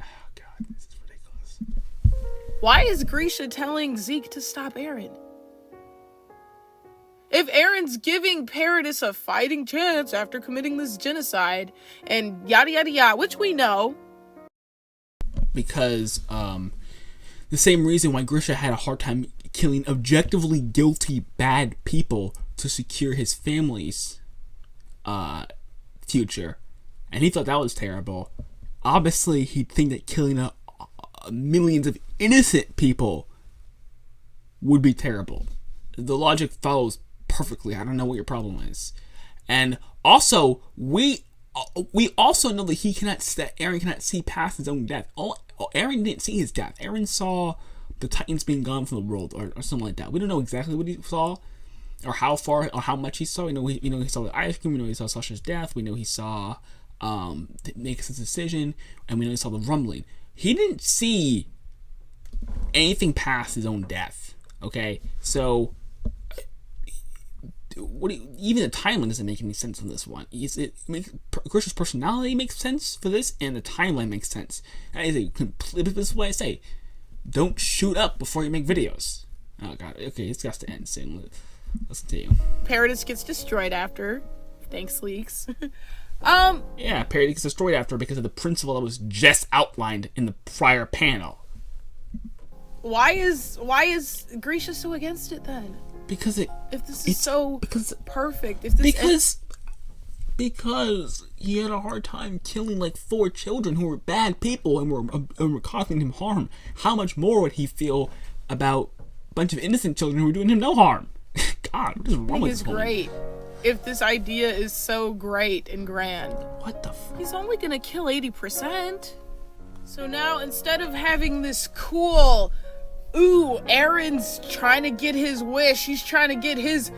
Oh God, this is ridiculous. Why is Grisha telling Zeke to stop Eren? If Eren's giving Paradis a fighting chance after committing this genocide, and yada yada yada, which we know. Because the same reason why Grisha had a hard time killing objectively guilty bad people to secure his family's future, and he thought that was terrible. Obviously, he'd think that killing millions of innocent people would be terrible. The logic follows perfectly. I don't know what your problem is. And also, we also know that Eren cannot see past his own death. Eren didn't see his death. Eren saw the Titans being gone from the world, or something like that. We don't know exactly what he saw, or how far, or how much he saw. We know he saw the ice cream. We know he saw Sasha's death. We know he saw make his decision, and we know he saw the rumbling. He didn't see anything past his own death. Okay, so even the timeline doesn't make any sense on this one. Grisha's personality makes sense for this, and the timeline makes sense. That is this is what I say. Don't shoot up before you make videos. Oh God. Okay, it's got to end soon. Let's continue. Paradis gets destroyed after. Thanks, leaks. Yeah, Paradis gets destroyed after because of the principle that was just outlined in the prior panel. Why is Grisha so against it then? Because if this is so perfect, if this because he had a hard time killing like 4 children who were bad people and were causing him harm. How much more would he feel about a bunch of innocent children who were doing him no harm? God, what is wrong with this? Is great. If this idea is so great and grand, what the? He's only gonna kill 80%. So now instead of having this cool, ooh, Eren's trying to get his wish. He's trying to get his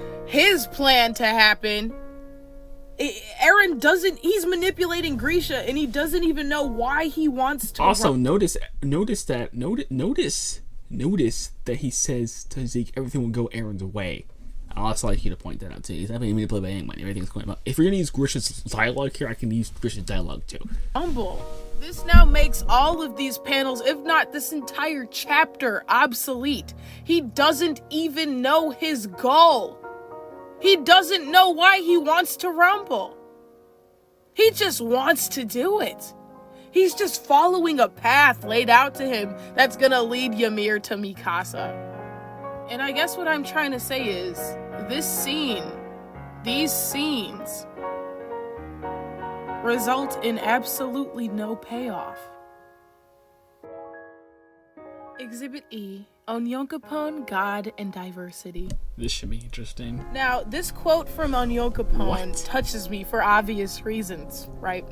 plan to happen. Eren doesn't. He's manipulating Grisha, and he doesn't even know why he wants to. Also, notice that he says to Zeke, everything will go Eren's way. I'd also like you to point that out too. He's not being manipulated by anyone. Everything's going about. If you're gonna use Grisha's dialogue here, I can use Grisha's dialogue too. Humble. This now makes all of these panels, if not this entire chapter, obsolete. He doesn't even know his goal. He doesn't know why he wants to rumble. He just wants to do it. He's just following a path laid out to him that's gonna lead Ymir to Mikasa. And I guess what I'm trying to say is, these scenes, result in absolutely no payoff. Exhibit E, Onyonkopon, God, and Diversity. This should be interesting. Now, this quote from Onyonkopon What? touches me for obvious reasons, right?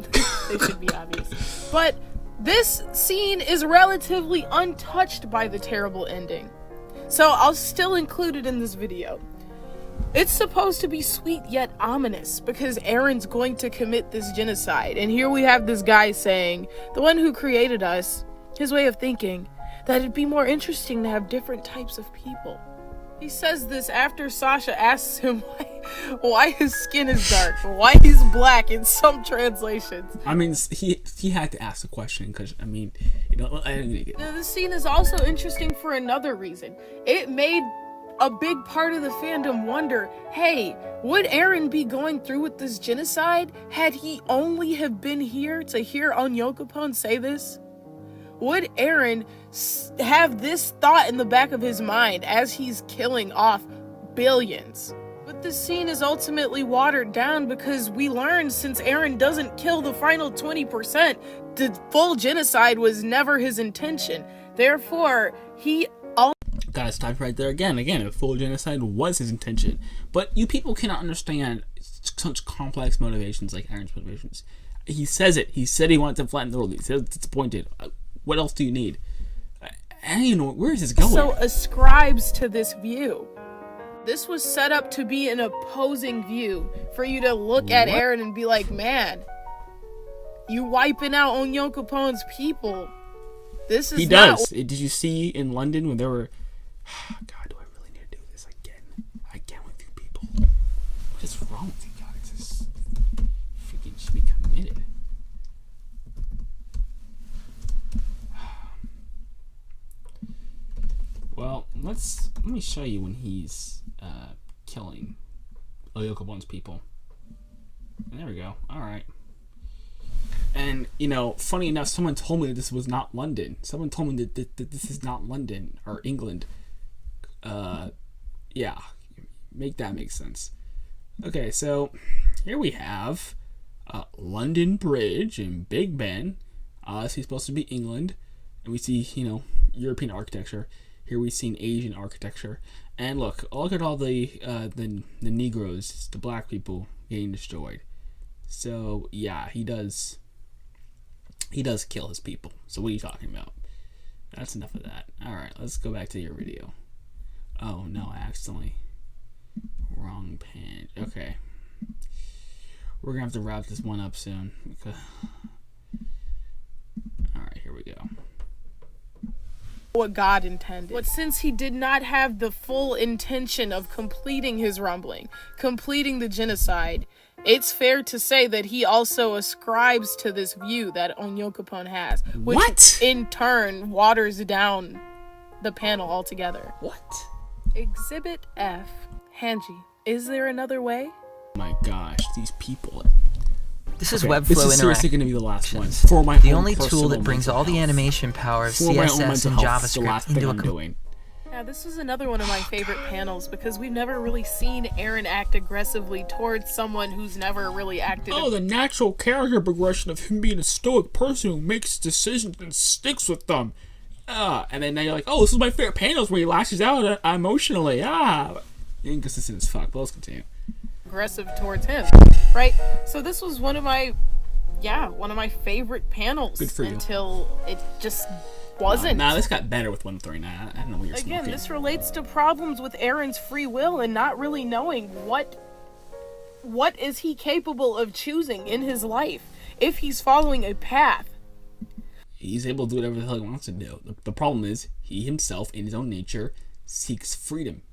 They should be obvious. But this scene is relatively untouched by the terrible ending. So I'll still include it in this video. It's supposed to be sweet yet ominous because Aaron's going to commit this genocide. And here we have this guy saying, the one who created us, his way of thinking, that it'd be more interesting to have different types of people. He says this after Sasha asks him why his skin is dark, why he's black in some translations. I mean, he had to ask the question because, I mean, you know, I didn't get Now, this scene is also interesting for another reason. It made a big part of the fandom wonder, hey, would Aaron be going through with this genocide had he only have been here to hear Onyonkopon say this? Would Aaron have this thought in the back of his mind as he's killing off billions? But this scene is ultimately watered down because we learned since Aaron doesn't kill the final 20%, the full genocide was never his intention. Therefore, he gotta stop right there again. Again, a full genocide was his intention. But you people cannot understand such complex motivations like Aaron's motivations. He says it. He said he wanted to flatten the world. He said it's disappointed. What else do you need? I don't even know. Where is this going? So ascribes to this view. This was set up to be an opposing view for you to look at What? Aaron and be like, man, you wiping out Onyokopon's people. This is He not does. Did you see in London when there were... God, do I really need to do this again with you people? What is wrong with you guys? This freaking should be committed. Well, let me show you when he's killing Oyokopon's people. And there we go. All right. And, you know, funny enough, someone told me that this was not London. Someone told me that this is not London or England. Yeah, make that make sense. Okay, so here we have London Bridge and Big Ben. This is supposed to be England. And we see, you know, European architecture. Here we see Asian architecture. And look at all the Negroes, the black people getting destroyed. So, yeah, he does kill his people. So what are you talking about? That's enough of that. Alright, let's go back to your video. Oh, no, I accidentally... Wrong page. Okay. We're gonna have to wrap this one up soon. Okay. Alright, here we go. what God intended. But since he did not have the full intention of completing his rumbling, completing the genocide, it's fair to say that he also ascribes to this view that Onyonkopon has, which What? in turn waters down the panel altogether. What? Exhibit F. Hanji, is there another way? Oh my gosh, these people. This is Okay, Webflow this is seriously Interactive. going to be the last one. For my The own only tool personal that brings mental all the health. animation power of For my own CSS mental and health, it's the last JavaScript thing into a I'm doing. Now, this is another one of my favorite panels because we've never really seen Aaron act aggressively towards someone who's never really acted. Oh, the natural character progression of him being a stoic person who makes decisions and sticks with them. And then now you're like, oh, this is my favorite panels where he lashes out emotionally. Inconsistent as fuck. But let's continue. Aggressive towards him, right? So this was one of my favorite panels. Good for you. Until it just wasn't. Nah, this got better with 139. I don't know what you're Again, smoking. this relates to problems with Aaron's free will and not really knowing what is he capable of choosing in his life if he's following a path. He's able to do whatever the hell he wants to do. The problem is, he himself, in his own nature, seeks freedom.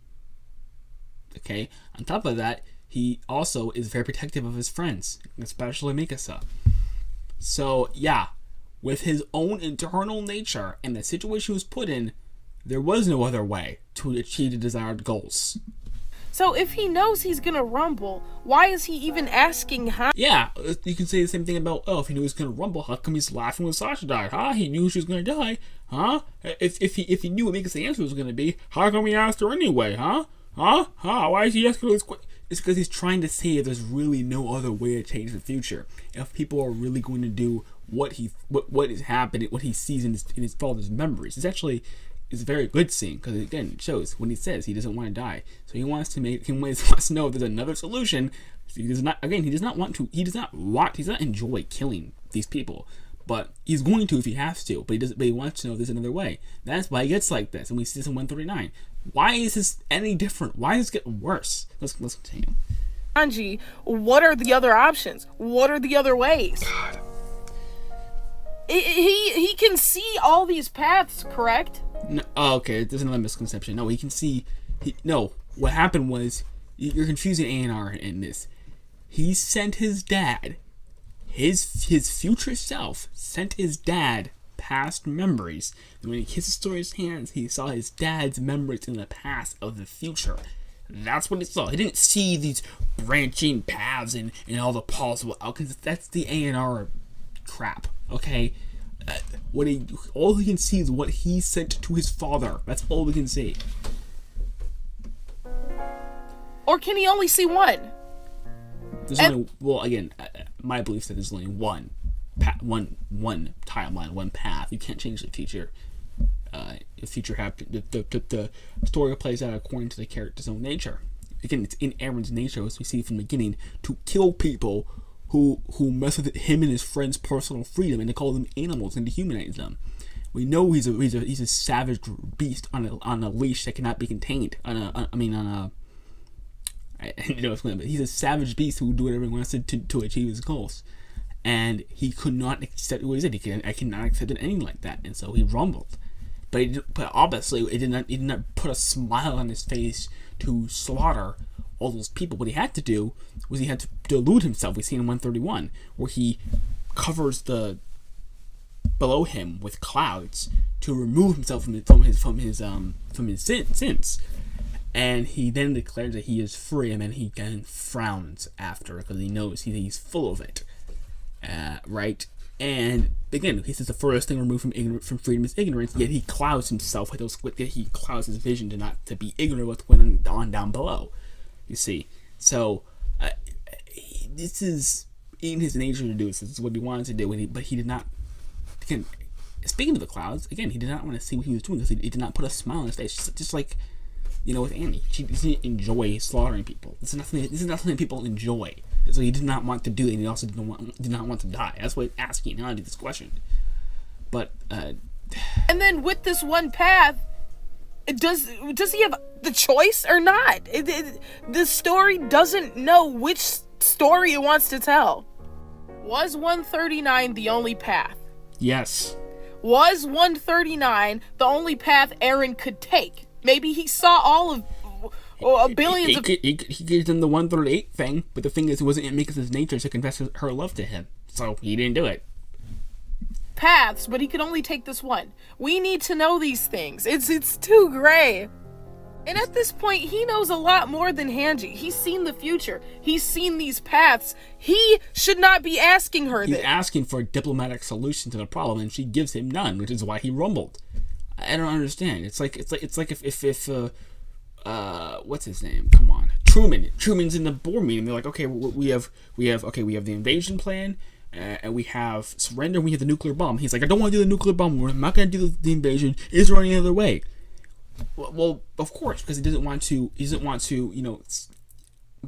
Okay? On top of that, he also is very protective of his friends, especially Mikasa. So, yeah, with his own internal nature and the situation he was put in, there was no other way to achieve the desired goals. So if he knows he's gonna rumble, why is he even asking how? Yeah, you can say the same thing about, if he knew he was going to rumble, how come he's laughing when Sasha died? Huh? He knew she was going to die. Huh? If he knew what Mika's answer was going to be, how come he asked her anyway? Huh? Why is he asking her this question? It's because he's trying to say if there's really no other way to change the future. If people are really going to do what is happening, what he sees in his father's memories. It's actually is a very good scene because again it shows when he says he doesn't want to die, so he wants to know if there's another solution. He does not enjoy killing these people, but he's going to if he has to. But he wants to know if there's another way. That's why he gets like this, and we see this in 139. Why is this any different? Why is it getting worse? Let's continue. Anji, what are the other options? What are the other ways? God. He can see all these paths, correct? No, okay, there's another misconception. No, he can see. What happened was you're confusing A&R in this. He sent his dad, his future self, sent his dad past memories. And when he kissed Story's hands, he saw his dad's memories in the past of the future. That's what he saw. He didn't see these branching paths and all the possible outcomes. That's the A&R crap. Okay, all he can see is what he sent to his father. That's all we can see. Or can he only see one? My belief is that there's only one timeline, one path. You can't change the future. The future happened. The story plays out according to the character's own nature. Again, it's in Aaron's nature, as we see from the beginning, to kill people who mess with him and his friends' personal freedom, and to call them animals and dehumanize them. We know he's a savage beast on a leash that cannot be contained. He's a savage beast who will do whatever he wants to achieve his goals, and he could not accept what he said. I cannot accept anything like that, and so he rumbled. But obviously, it did not put a smile on his face to slaughter all those people. What he had to do was he had to delude himself. We see in 131 where he covers the below him with clouds to remove himself from his sins. And he then declares that he is free, and then he then frowns after because he knows he's full of it, right? And again, he says the furthest thing removed from freedom is ignorance. Yet he clouds himself he clouds his vision to be ignorant of what's going on down below. You see, so this is in his nature to do this. This is what he wanted to do, but he did not. Again, speaking of the clouds, again, he did not want to see what he was doing because he did not put a smile on his face, just like. With Annie, she doesn't enjoy slaughtering people. This is not something people enjoy. So he did not want to do it, and he also did not want to die. That's why I'm asking how to do this question. But and then with this one path, does he have the choice or not? The story doesn't know which story it wants to tell. Was 139 the only path? Yes. Was 139 the only path Aaron could take? Maybe he saw all of billions of... He gives them the 138 thing, but the thing is, it wasn't in his nature to confess her love to him. So he didn't do it. Paths, but he could only take this one. We need to know these things. It's too gray. And at this point, he knows a lot more than Hanji. He's seen the future. He's seen these paths. He should not be asking her this. He's asking for a diplomatic solution to the problem, and she gives him none, which is why he rumbled. I don't understand. It's like if what's his name? Come on, Truman's in the board meeting. They're like, okay, we have the invasion plan, and we have surrender. We have the nuclear bomb. He's like, I don't want to do the nuclear bomb. We're not going to do the invasion. Is there any other way? Well, of course, because he doesn't want to,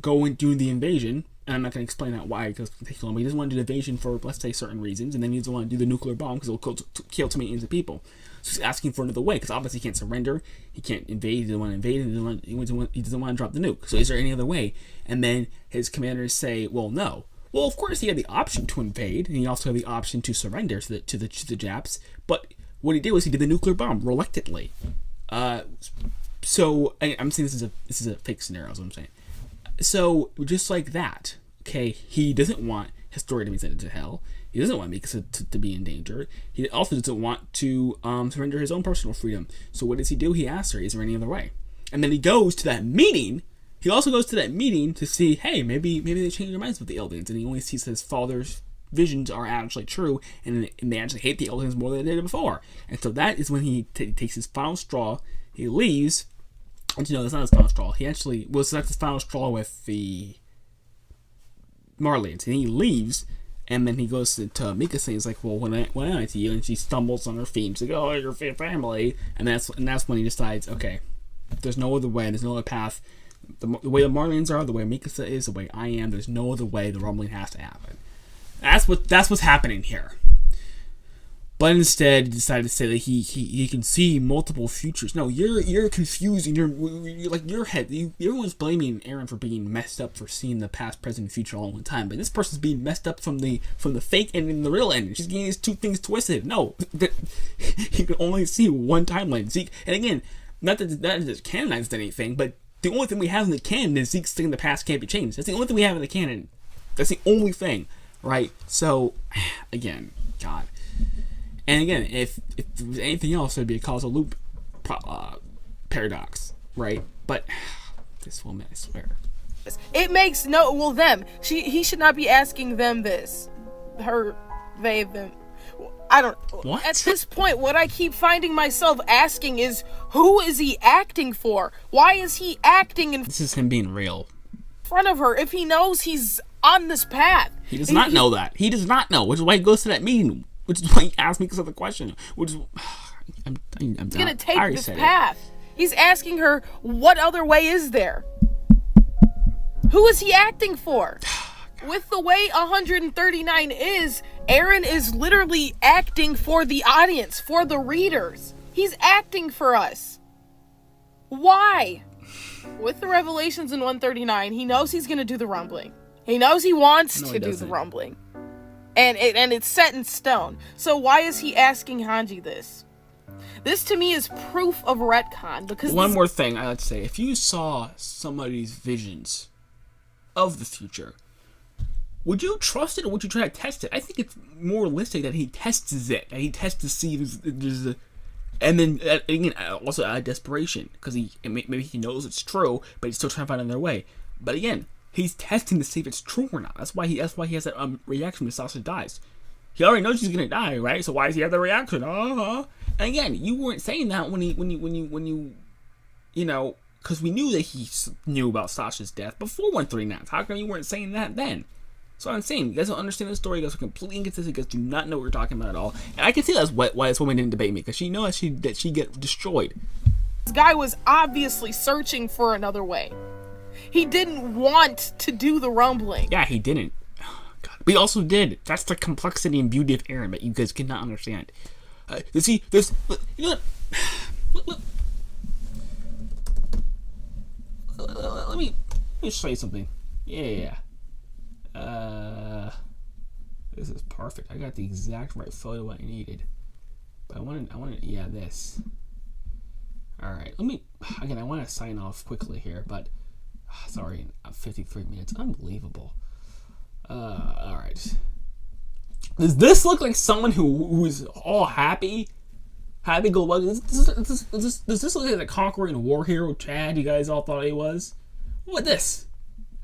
go and do the invasion. And I'm not going to explain that why, because it takes long. But he doesn't want to do the invasion for, let's say, certain reasons, and then he doesn't want to do the nuclear bomb because it'll kill too many innocent people. So he's asking for another way, because obviously he can't surrender, he can't invade, he doesn't want to invade, he doesn't want to drop the nuke. So is there any other way? And then his commanders say, well, no. Well, of course he had the option to invade, and he also had the option to surrender to the Japs. But what he did was he did the nuclear bomb reluctantly. So I'm saying this is a fake scenario, is what I'm saying. So just like that, okay, he doesn't want his story to be sent into hell. He doesn't want Mikasa to be in danger. He also doesn't want to surrender his own personal freedom. So what does he do? He asks her, is there any other way? And then he goes to that meeting. He also goes to that meeting to see, hey, maybe they changed their minds with the Eldians. And he only sees his father's visions are actually true, and they actually hate the Eldians more than they did before. And so that is when he takes his final straw. He leaves. And that's not his final straw. He actually that's his final straw with the Marleyans, and he leaves. And then he goes to Mikasa, and he's like, well, when I to you, and she stumbles on her feet. She's like, oh, your family. And that's when he decides, okay, there's no other way, there's no other path. The way the Marlins are, the way Mikasa is, the way I am, there's no other way. The rumbling has to happen. That's what's happening here. But instead, he decided to say that he can see multiple futures. No, you're confusing. You're like your head. Everyone's blaming Eren for being messed up for seeing the past, present, and future all at one time. But this person's being messed up from the fake ending and the real ending. She's getting these two things twisted. No, he can only see one timeline. Zeke, and again, not that it's canonized anything, but the only thing we have in the canon is Zeke's thing in the past can't be changed. That's the only thing we have in the canon. That's the only thing, right? So, again, God. And again, if there was anything else, it would be a causal loop paradox, right? But this woman, I swear. It makes no, well, them. He should not be asking them this. Her, they, them. I don't. What? At this point, what I keep finding myself asking is, who is he acting for? Why is he acting in This is him being real. front of her if he knows he's on this path? He does not know that. He does not know, which is why he goes to that meeting. Which is why he asked me the question. Which is, I'm gonna take this path. He's asking her, what other way is there? Who is he acting for? With the way 139 is, Eren is literally acting for the audience, for the readers. He's acting for us. Why? With the revelations in 139, he knows he's gonna do the rumbling. He knows he wants to do the rumbling. And it's set in stone. So why is he asking Hanji this? This to me is proof of retcon, because one more thing I like to say: if you saw somebody's visions of the future, would you trust it or would you try to test it? I think it's more realistic that he tests it, that he tests to see if there's a, and then again also out of desperation because maybe he knows it's true, but he's still trying to find another way. But again, he's testing to see if it's true or not. That's why he has that reaction when Sasha dies. He already knows she's gonna die, right? So why does he have the reaction? And again, you weren't saying that when you know, because we knew that he knew about Sasha's death before 139. How come you weren't saying that then? So I'm saying, you guys don't understand the story. You guys are completely inconsistent. You guys do not know what we're talking about at all. And I can see that's why this woman didn't debate me, because she knows that she get destroyed. This guy was obviously searching for another way. He didn't want to do the rumbling. Yeah, he didn't. Oh, God. But he also did. That's the complexity and beauty of Eren that you guys cannot understand. See, there's, you know what? Let me show you something. Yeah. This is perfect. I got the exact right photo I needed. But I wanted, yeah, this. All right. I want to sign off quickly here, but sorry, 53 minutes. Unbelievable. All right. Does this look like someone who's all happy? Happy go lucky? Does this look like the conquering war hero Chad you guys all thought he was? What this?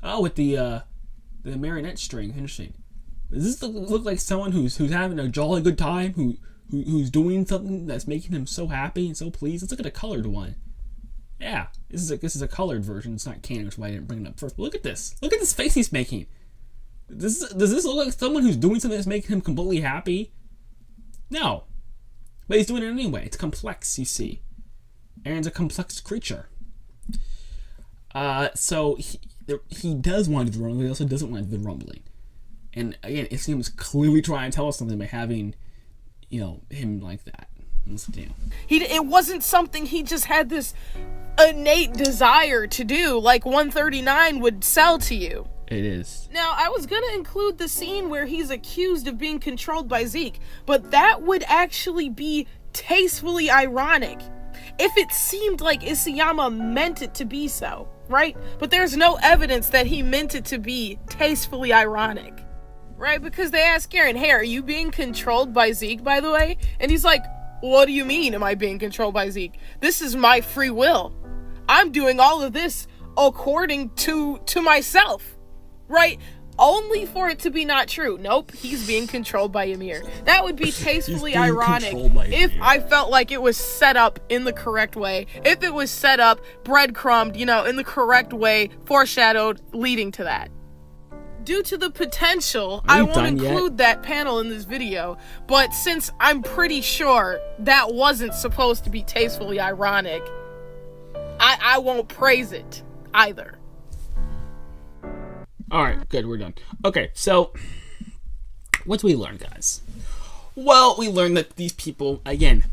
Oh, with the marionette string. Interesting. Does this look like someone who's having a jolly good time? Who's doing something that's making him so happy and so pleased? Let's look at a colored one. Yeah, this is a colored version. It's not canon, which is why I didn't bring it up first. But look at this. Look at this face he's making. Does this look like someone who's doing something that's making him completely happy? No. But he's doing it anyway. It's complex, you see. Eren's a complex creature. So he does want to do the rumbling, but he also doesn't want to do the rumbling. And again, it seems clearly trying to tell us something by having, him like that. It wasn't something he just had this innate desire to do, like 139 would sell to you. It is. Now, I was gonna include the scene where he's accused of being controlled by Zeke, but that would actually be tastefully ironic if it seemed like Isayama meant it to be so, right? But there's no evidence that he meant it to be tastefully ironic, right? Because they ask Eren, hey, are you being controlled by Zeke, by the way? And he's like, what do you mean, am I being controlled by Zeke? This is my free will. I'm doing all of this according to myself, right? Only for it to be not true. Nope, he's being controlled by Ymir. That would be tastefully ironic if I felt like it was set up in the correct way. If it was set up, breadcrumbed, in the correct way, foreshadowed, leading to that. due to the potential, Are I you won't done yet? include that panel in this video, but since I'm pretty sure that wasn't supposed to be tastefully ironic, I won't praise it either. Alright, good, we're done. Okay, so what do we learn, guys? Well, we learned that these people, again,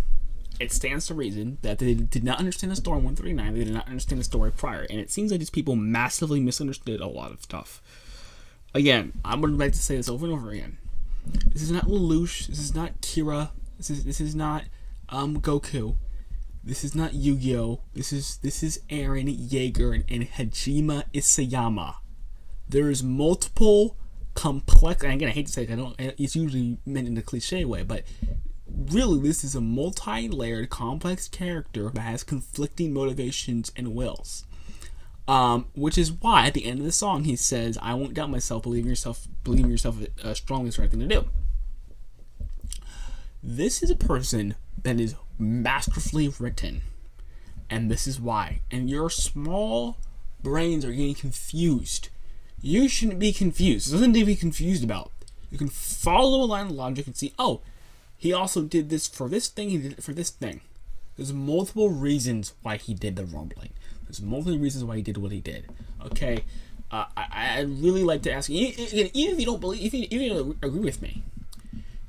it stands to reason that they did not understand the story in 139, they did not understand the story prior, and it seems like these people massively misunderstood a lot of stuff. Again, I would like to say this over and over again. This is not Lelouch, this is not Kira, this is not Goku, this is not Yu-Gi-Oh! This is Eren Yeager and Hajime Isayama. There's multiple complex, and again, I hate to say it, it's usually meant in a cliche way, but really this is a multi-layered, complex character that has conflicting motivations and wills. Which is why at the end of the song he says, "I won't doubt myself, believe in yourself strongly is the right thing to do." This is a person that is masterfully written, and this is why. And your small brains are getting confused. You shouldn't be confused. There's nothing to be confused about. You can follow a line of logic and see, oh, he also did this for this thing, he did it for this thing. There's multiple reasons why he did the rumbling. There's multiple reasons why he did what he did. Okay? I'd really like to ask you, even if you don't believe, even if you don't agree with me,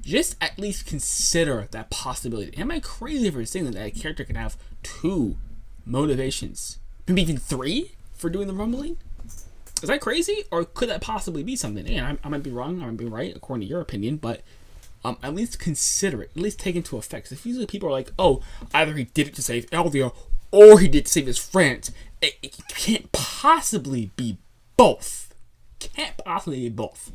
just at least consider that possibility. Am I crazy for saying that a character can have 2 motivations? Maybe even 3 for doing the rumbling? Is that crazy? Or could that possibly be something? Again, I might be wrong, I might be right, according to your opinion, but at least consider it. At least take into effect. Because usually people are like, oh, either he did it to save Eldia, or he did it to save his friends. It can't possibly be both. Can't possibly be both.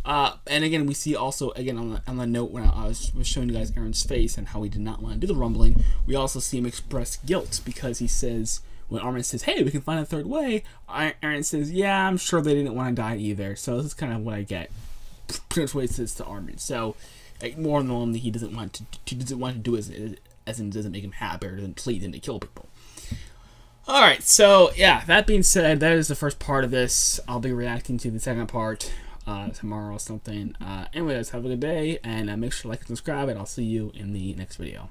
And again, we see also, again, on the note when I was showing you guys Eren's face and how he did not want to do the rumbling, we also see him express guilt because he says, when Armin says, hey, we can find a third way, Eren says, yeah, I'm sure they didn't want to die either. So this is kind of what I get. Pretty much what he says to Armin. So, like, more than one, he doesn't want to do as in doesn't make him happy or doesn't plead him to kill people. Alright, so yeah, that being said, that is the first part of this. I'll be reacting to the second part tomorrow or something. Anyways, have a good day, and make sure to like and subscribe, and I'll see you in the next video.